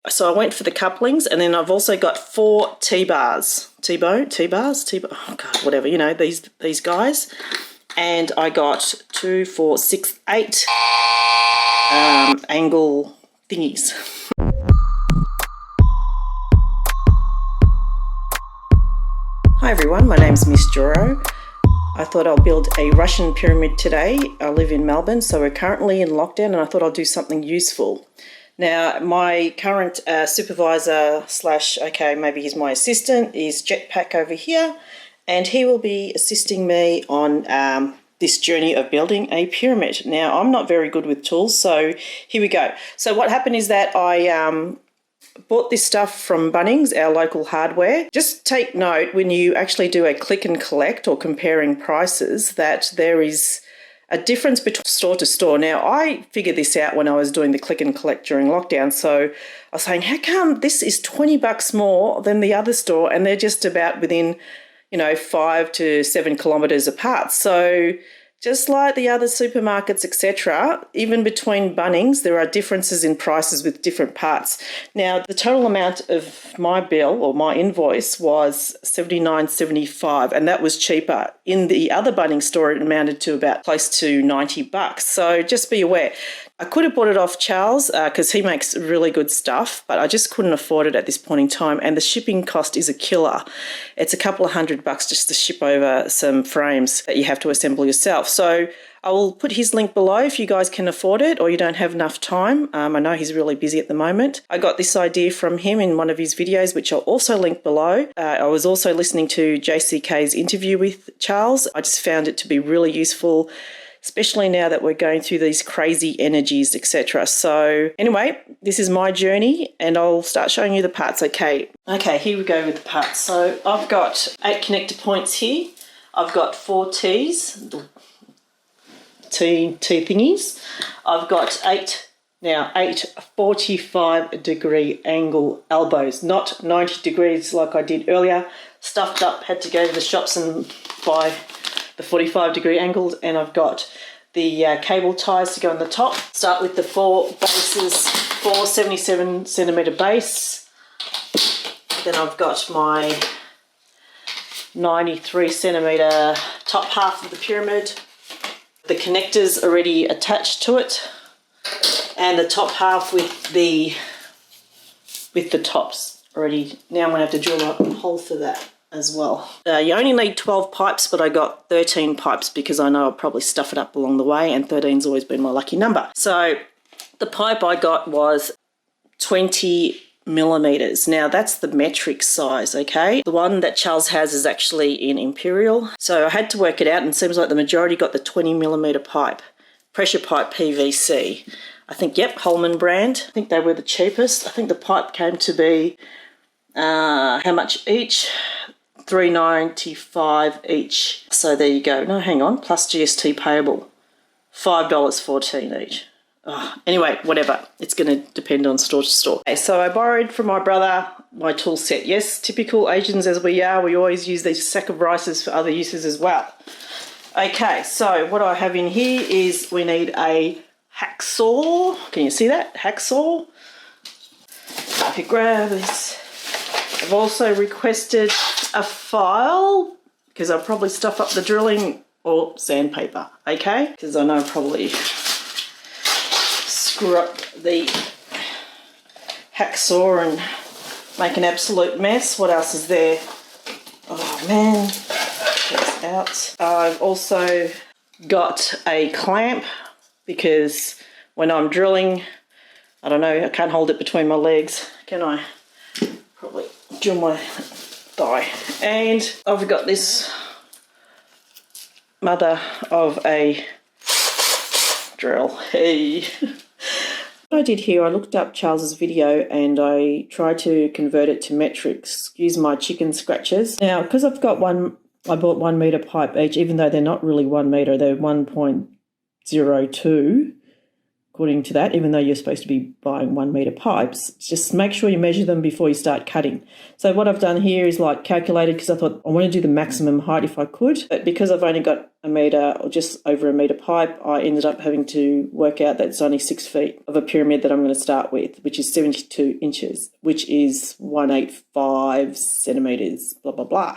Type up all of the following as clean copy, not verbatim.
So I went for the couplings, and then I've also got 4 T-bars. Oh God, whatever, you know, these guys. And I got 2, 4, 6, 8 angle thingies. Hi everyone, my name's MsJoro. I thought I'll build a Russian pyramid today. I live in Melbourne, so we're currently in lockdown, and I thought I'll do something useful. Now, my current supervisor slash, okay, maybe he's my assistant, is Jetpack over here, and he will be assisting me on this journey of building a pyramid. Now, I'm not very good with tools, so here we go. So what happened is that I bought this stuff from Bunnings, our local hardware. Just take note when you actually do a click and collect or comparing prices that there is a difference between store to store. Now, I figured this out when I was doing the click and collect during lockdown. So I was saying, how come this is 20 bucks more than the other store and they're just about within, 5 to 7 kilometres apart? So just like the other supermarkets, etc., even between Bunnings, there are differences in prices with different parts. Now, the total amount of my bill or my invoice was $79.75, and that was cheaper. In the other Bunnings store, it amounted to about close to 90 bucks. So just be aware. I could have bought it off Charles because he makes really good stuff, but I just couldn't afford it at this point in time. And the shipping cost is a killer. It's a couple of $100 just to ship over some frames that you have to assemble yourself. So I will put his link below if you guys can afford it or you don't have enough time. I know he's really busy at the moment. I got this idea from him in one of his videos, which I'll also link below. I was also listening to JCK's interview with Charles. I just found it to be really useful, especially now that we're going through these crazy energies, etc. So anyway, this is my journey and I'll start showing you the parts. Okay, here we go with the parts. So I've got 8 connector points here. I've got 4 T's, T thingies. I've got 8 45-degree angle elbows, not 90 degrees like I did earlier. Stuffed up, had to go to the shops and buy the 45-degree angles, and I've got the cable ties to go on the top. Start with the 4 bases, 4 77cm base. Then I've got my 93cm top half of the pyramid. The connectors already attached to it, and the top half with the tops already. Now I'm going to have to drill a hole for that as well. You only need 12 pipes, but I got 13 pipes because I know I'll probably stuff it up along the way, and 13's always been my lucky number. So the pipe I got was 20 millimeters. Now that's the metric size, okay? The one that Charles has is actually in Imperial. So I had to work it out, and it seems like the majority got the 20 millimeter pipe, pressure pipe PVC. I think, yep, Holman brand. I think they were the cheapest. I think the pipe came to be, how much each? $3.95 each. So there you go. No, hang on, plus GST payable. $5.14 each. Oh, anyway, whatever. It's going to depend on store to store. Okay, so I borrowed from my brother my tool set. Yes, typical Asians as we are, we always use these sack of rices for other uses as well. Okay, so what I have in here is we need a hacksaw. Can you see that? Hacksaw. If you grab this. I've also requested a file because I'll probably stuff up the drilling, or sandpaper, okay? Because I know I'll probably screw up the hacksaw and make an absolute mess. What else is there? Oh man, that's out. I've also got a clamp because when I'm drilling, I don't know, I can't hold it between my legs, can I? Probably drill my thigh. And I've got this mother of a drill. Hey. What I did here, I looked up Charles's video and I tried to convert it to metrics. Excuse my chicken scratches. Now, because I've got I bought 1 meter pipe each, even though they're not really 1 meter, they're 1.02. according to that, even though you're supposed to be buying 1 metre pipes. Just make sure you measure them before you start cutting. So what I've done here is like calculated, because I thought I want to do the maximum height if I could, but because I've only got 1 metre or just over 1 metre pipe, I ended up having to work out that it's only 6 feet of a pyramid that I'm going to start with, which is 72 inches, which is 185 centimetres, blah, blah, blah.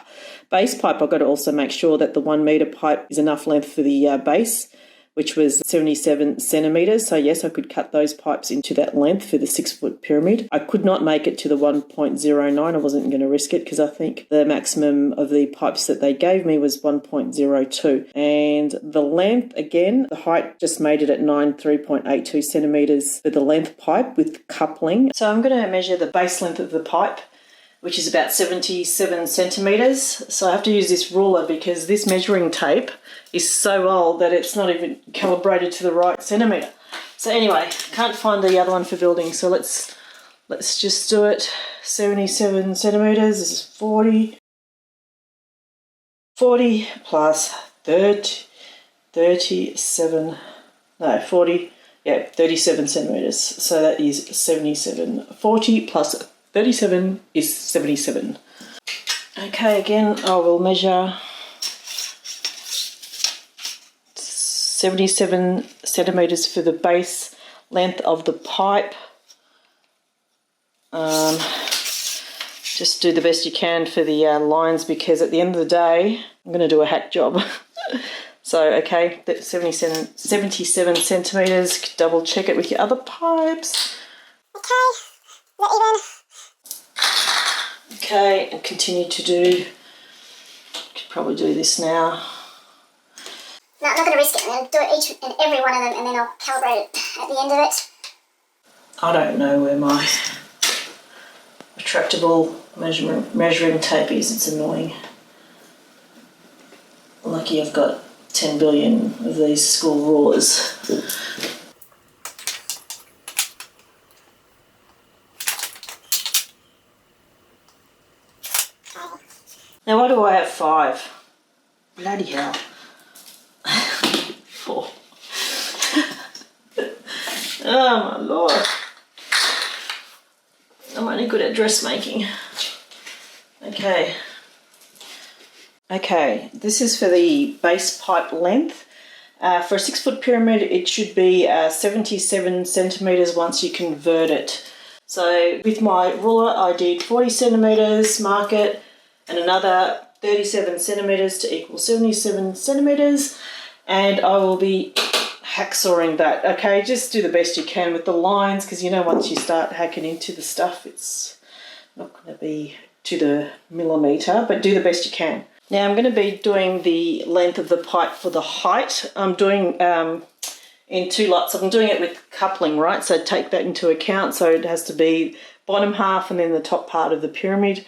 Base pipe, I've got to also make sure that the 1 metre pipe is enough length for the base, which was 77 centimetres. So yes, I could cut those pipes into that length for the 6-foot pyramid. I could not make it to the 1.09. I wasn't going to risk it because I think the maximum of the pipes that they gave me was 1.02. And the length, again, the height just made it at 93.82 centimetres for the length pipe with coupling. So I'm going to measure the base length of the pipe, which is about 77 centimetres. So I have to use this ruler because this measuring tape is so old that it's not even calibrated to the right centimetre. So anyway, can't find the other one for building, so let's just do it. 77 centimetres, this is 40 plus 37 centimetres. So that is 77. 40 plus 37 is 77. Okay, again, I will measure 77 centimetres for the base length of the pipe. Just do the best you can for the lines, because at the end of the day, I'm going to do a hack job. So, okay, that's 77 centimetres. Double check it with your other pipes. Okay, not even. Okay, and continue to do, could probably do this now. No, I'm not going to risk it. I'm going to do it each and every one of them, and then I'll calibrate it at the end of it. I don't know where my retractable measuring tape is. It's annoying. Lucky I've got 10 billion of these school rulers. Now why do I have 5? Bloody hell. 4. Oh my lord. I'm only good at dressmaking. Okay. Okay, this is for the base pipe length. For a 6-foot pyramid, it should be 77 centimetres once you convert it. So with my ruler, I did 40 centimetres, mark it, and another 37 centimetres to equal 77 centimetres. And I will be hacksawing that. Okay, just do the best you can with the lines, because you know once you start hacking into the stuff, it's not going to be to the millimetre, but do the best you can. Now I'm going to be doing the length of the pipe for the height. I'm doing in 2 lots. I'm doing it with coupling, right? So take that into account. So it has to be bottom half and then the top part of the pyramid.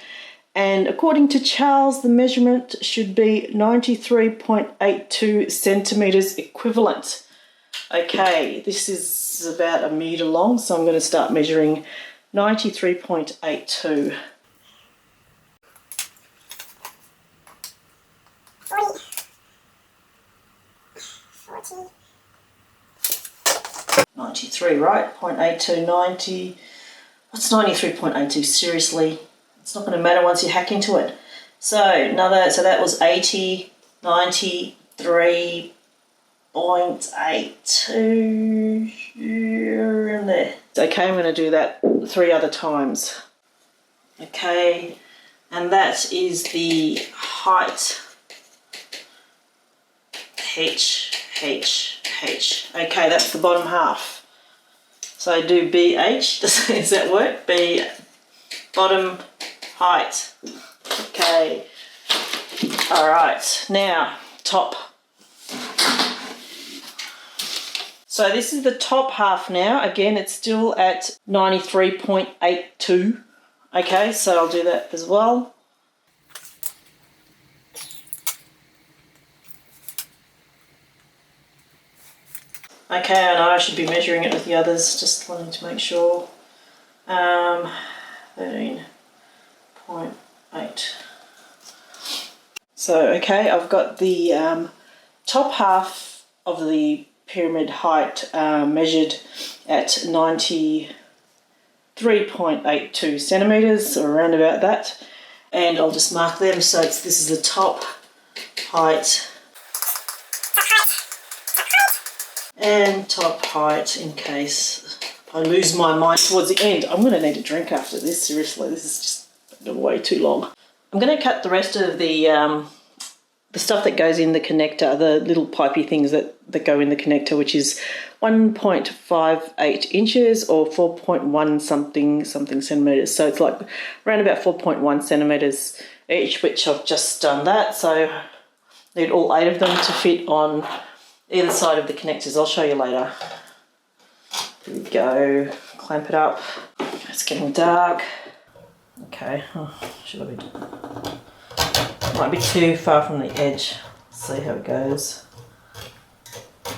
And according to Charles, the measurement should be 93.82 centimetres equivalent. Okay, this is about 1 metre long, so I'm going to start measuring 93.82. 40. 93, right? 0.82, 90. What's 93.82? Seriously? It's not going to matter once you hack into it. So that was 80, 93.82 here and there. Okay, I'm going to do that 3 other times. Okay, and that is the height. H. Okay, that's the bottom half. So I do BH. Does that work? B, bottom height. Okay. All right. Now, top. So this is the top half now. Again, it's still at 93.82. Okay, so I'll do that as well. Okay, I know I should be measuring it with the others, just wanting to make sure. 13.8. So, okay, I've got the top half of the pyramid height measured at 93.82 centimetres, or around about that. And I'll just mark them. So this is the top height and top height, in case I lose my mind towards the end. I'm going to need a drink after this, seriously. This is just way too long. I'm going to cut the rest of the stuff that goes in the connector, the little pipey things that go in the connector, which is 1.58 inches or 4.1 something centimetres. So it's like around about 4.1 centimetres each, which I've just done that. So I need all 8 of them to fit on either side of the connectors. I'll show you later. Here we go. Clamp it up. It's getting dark. Okay. Oh, should I be doing? Might be too far from the edge. Let's see how it goes.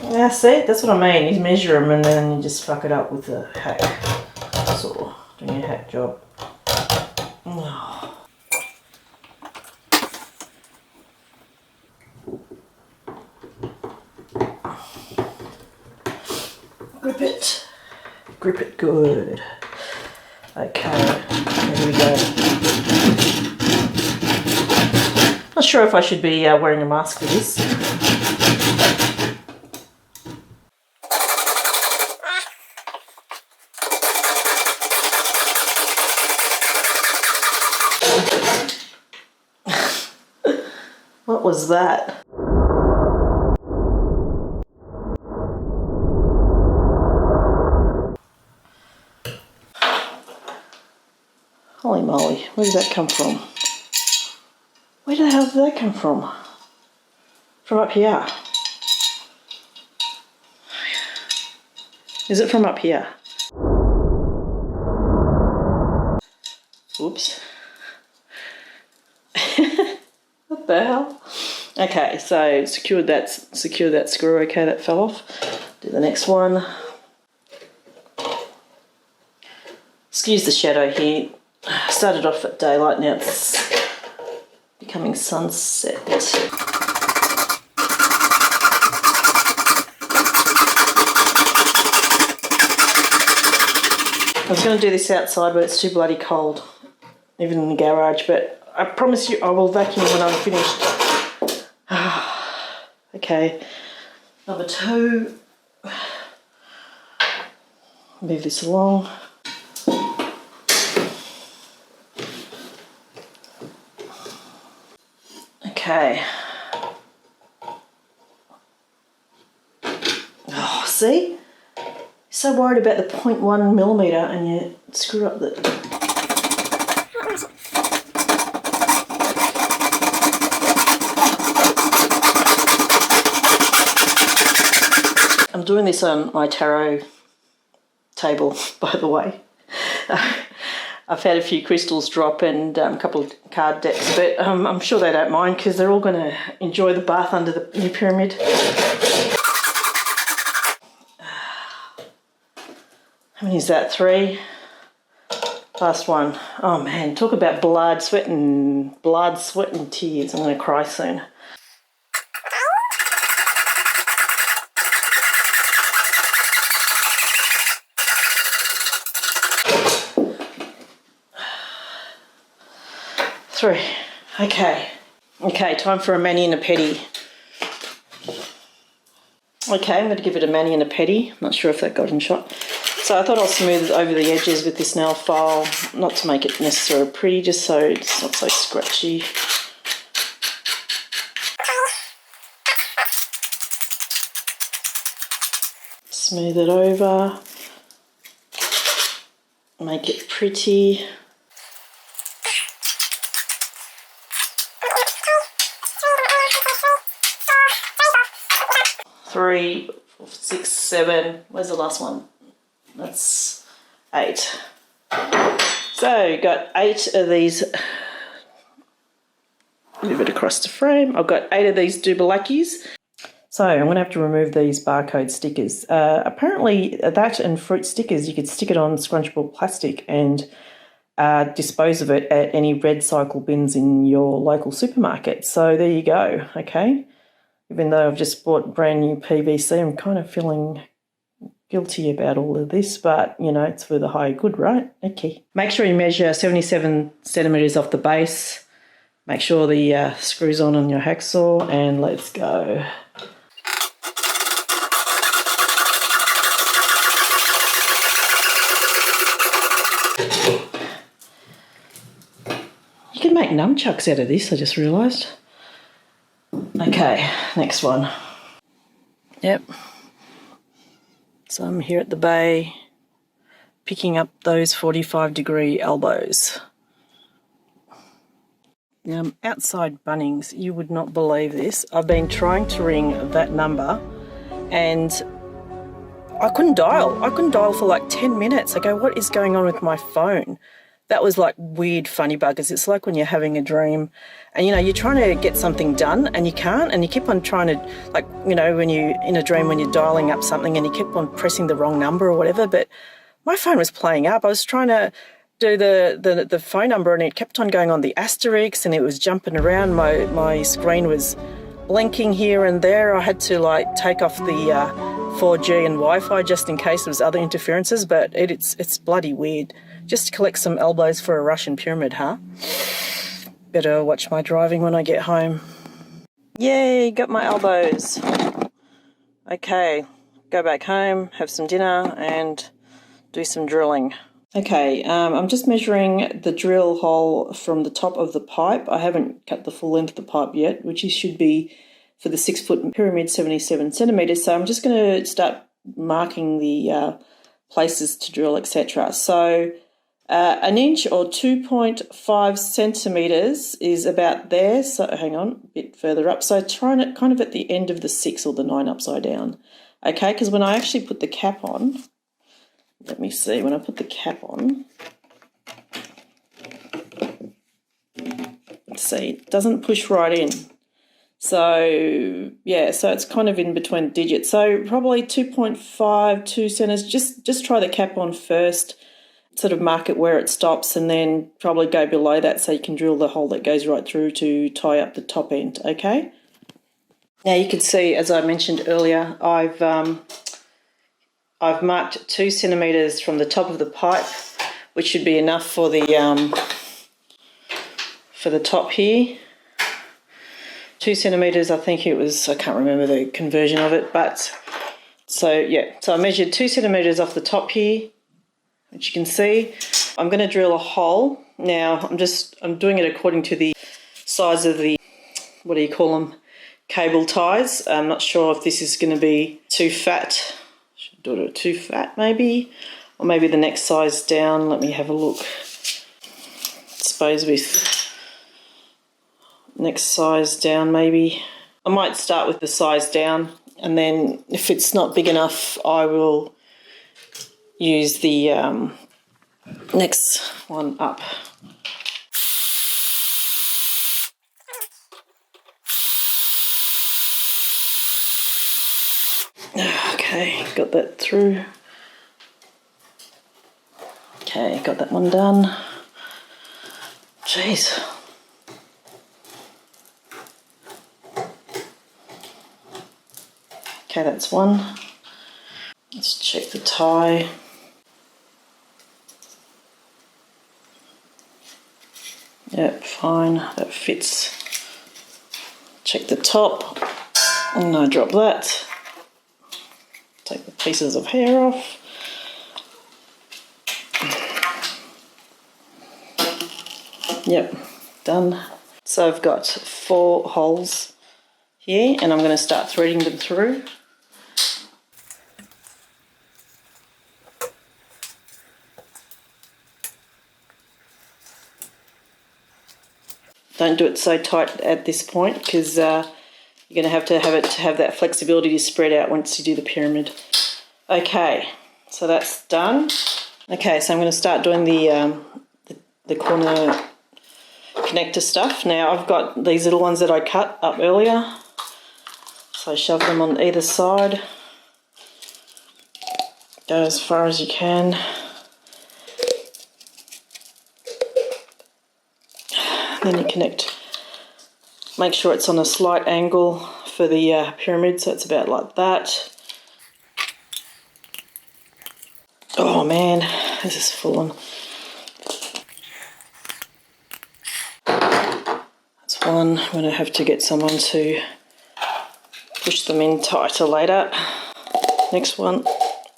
Yeah, see, that's what I mean. You measure them and then you just fuck it up with a hack saw, doing a hack job. Oh. Grip it. Grip it good. Okay, here we go. Not sure if I should be wearing a mask for this. What was that? Holy moly, where did that come from? Where the hell did that come from? From up here. Is it from up here? Oops. What the hell? Okay, so secure that screw. Okay, that fell off. Do the next one. Excuse the shadow here. Started off at daylight, now it's becoming sunset. I was going to do this outside, but it's too bloody cold, even in the garage, but I promise you I will vacuum when I'm finished. Okay, number 2. Move this along. Okay. Oh, see? So worried about the 0.1 millimetre and you screw up the... I'm doing this on my tarot table, by the way. I've had a few crystals drop and a couple of card decks, but I'm sure they don't mind because they're all going to enjoy the bath under the new pyramid. How many is that? 3? Last one. Oh man, talk about blood, sweat and tears. I'm going to cry soon. Three. Okay, time for a mani and a pedi. Okay, I'm going to give it a mani and a pedi. I'm not sure if that got in shot. So I thought I'll smooth over the edges with this nail file, not to make it necessarily pretty, just so it's not so scratchy. Smooth it over, make it pretty. Three, 4, 6, 7. Where's the last one? That's 8. So got 8 of these. Move it across the frame. I've got 8 of these Dubalakis. So I'm going to have to remove these barcode stickers. Apparently that and fruit stickers, you could stick it on scrunchable plastic and dispose of it at any red cycle bins in your local supermarket. So there you go, okay? Even though I've just bought brand new PVC, I'm kind of feeling guilty about all of this, but, you know, it's for the higher good, right? Okay. Make sure you measure 77 centimetres off the base. Make sure the screw's on your hacksaw, and let's go. You can make nunchucks out of this, I just realised. Okay, next one. Yep. So I'm here at the bay, picking up those 45-degree elbows. Now I'm outside Bunnings. You would not believe this. I've been trying to ring that number and I couldn't dial. I couldn't dial for like 10 minutes. I go, what is going on with my phone? That was like weird funny buggers. It's like when you're having a dream and, you know, you're trying to get something done and you can't, and you keep on trying to, like, you know, when you in a dream when you're dialing up something and you keep on pressing the wrong number or whatever, but my phone was playing up. I was trying to do the phone number and it kept on going on the asterisk and it was jumping around. My screen was blinking here and there. I had to like take off the 4G and Wi-Fi just in case there was other interferences, but it's bloody weird. Just to collect some elbows for a Russian pyramid, huh? Better watch my driving when I get home. Yay, got my elbows. Okay, go back home, have some dinner and do some drilling. Okay, I'm just measuring the drill hole from the top of the pipe. I haven't cut the full length of the pipe yet, which should be for the 6-foot pyramid, 77 centimetres. So I'm just going to start marking the places to drill, etc. So an inch or 2.5 centimetres is about there. So hang on, a bit further up. So trying it kind of at the end of the 6 or the 9 upside down. Okay, because when I actually put the cap on, let me see, when I put the cap on, see, it doesn't push right in. So, yeah, so it's kind of in between digits. So probably 2.5, 2 centimetres. Just try the cap on first, sort of mark it where it stops, and then probably go below that so you can drill the hole that goes right through to tie up the top end, okay? Now you can see, as I mentioned earlier, I've marked 2 centimetres from the top of the pipe, which should be enough for the top here. 2 centimetres, I think it was, I can't remember the conversion of it, but so yeah, so I measured 2 centimetres off the top here, which you can see. I'm going to drill a hole. Now I'm doing it according to the size of the, what do you call them, cable ties. I'm not sure if this is going to be too fat. Should do it too fat maybe, or maybe the next size down. Let me have a look. I suppose with next size down maybe. I might start with the size down, and then if it's not big enough I will use the next one up. Okay, got that through. Okay, got that one done. Jeez. Okay, that's one. Let's check the tie. Yep, fine, that fits. Check the top, and I drop that. Take the pieces of hair off. Yep, done. So I've got 4 holes here, and I'm going to start threading them through. Don't do it so tight at this point, because you're going to have that flexibility to spread out once you do the pyramid. Okay, so that's done. Okay, so I'm going to start doing the corner connector stuff. Now I've got these little ones that I cut up earlier, so shove them on either side. Go as far as you can. Then you connect, make sure it's on a slight angle for the pyramid, so it's about like that. Oh man, this is full on. That's one. I'm going to have to get someone to push them in tighter later. Next one.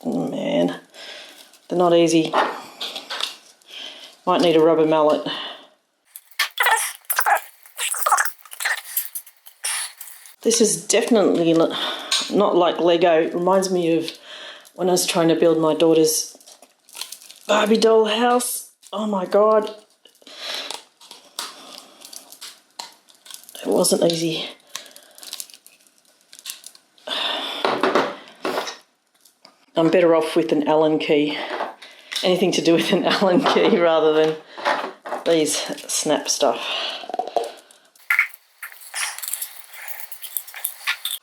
Oh man, they're not easy. Might need a rubber mallet. This is definitely not like Lego. It reminds me of when I was trying to build my daughter's Barbie doll house. Oh my God. It wasn't easy. I'm better off with an Allen key. Anything to do with an Allen key rather than these snap stuff.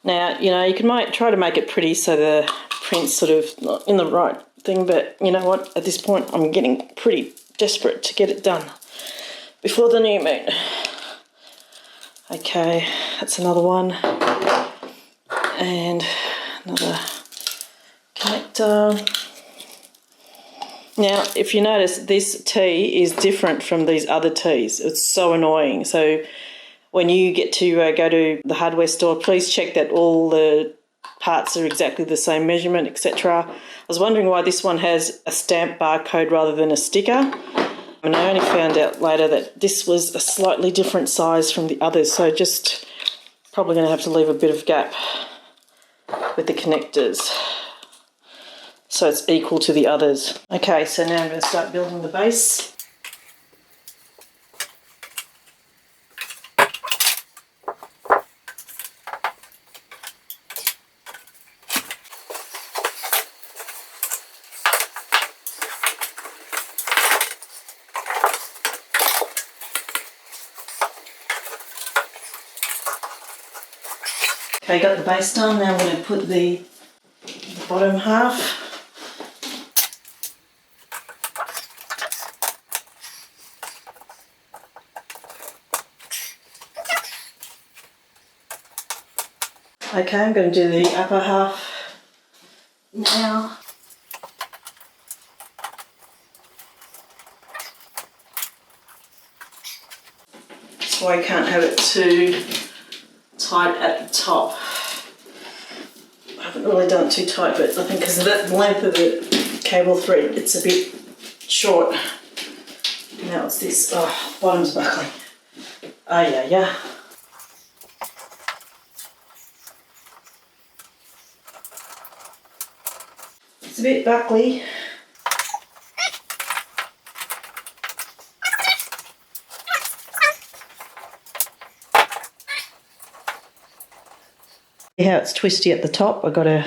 Now, you know, you can try to make it pretty so the print's sort of not in the right thing, but you know what? At this point, I'm getting pretty desperate to get it done before the new moon. Okay, that's another one. And another connector. Now, if you notice, this T is different from these other T's. It's so annoying. So when you get to go to the hardware store, please check that all the parts are exactly the same measurement, etc. I was wondering why this one has a stamp barcode rather than a sticker. And I only found out later that this was a slightly different size from the others. So just probably going to have to leave a bit of gap with the connectors so it's equal to the others. Okay, so now I'm going to start building the base. Okay, got the base done. Now I'm going to put the bottom half. Okay, I'm going to do the upper half now. So I can't have it too tight at the top. I haven't really done it too tight, but I think because of the length of the cable thread, it's a bit short. Now it's this, bottom's buckling. Oh yeah. It's a bit buckly. See how it's twisty at the top? I've got to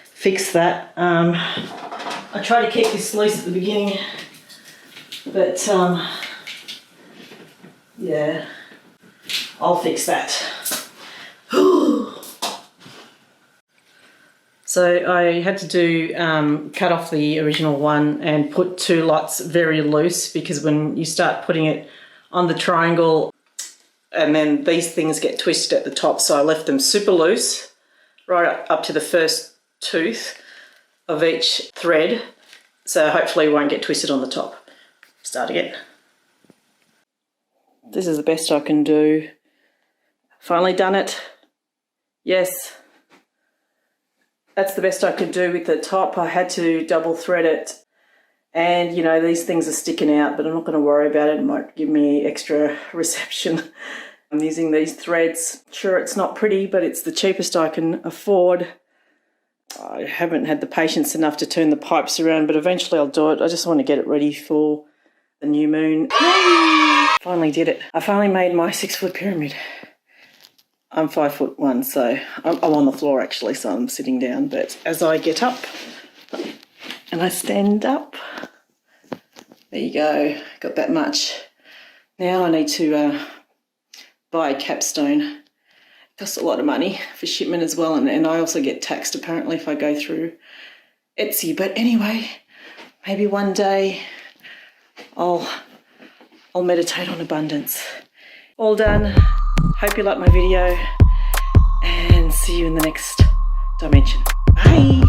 fix that. I try to keep this loose at the beginning, but yeah, I'll fix that. So I had to do cut off the original one and put two lots very loose, because when you start putting it on the triangle, and then these things get twisted at the top, so I left them super loose right up to the first tooth of each thread, so hopefully it won't get twisted on the top. Start again. This is the best I can do. Finally done it. Yes, that's the best I could do with the top. I had to double thread it, and you know, these things are sticking out, but I'm not going to worry about it. It might give me extra reception. I'm using these threads. Sure, it's not pretty, but it's the cheapest I can afford. I haven't had the patience enough to turn the pipes around, but eventually I'll do it. I just want to get it ready for the new moon. Finally did it. I finally made my 6-foot pyramid. I'm 5'1", so I'm on the floor actually, so I'm sitting down. But as I get up and I stand up, there you go, got that much. Now I need to buy a capstone. It costs a lot of money for shipment as well, and I also get taxed apparently if I go through Etsy. But anyway, maybe one day I'll meditate on abundance. All done. Hope you liked my video, and see you in the next dimension. Bye.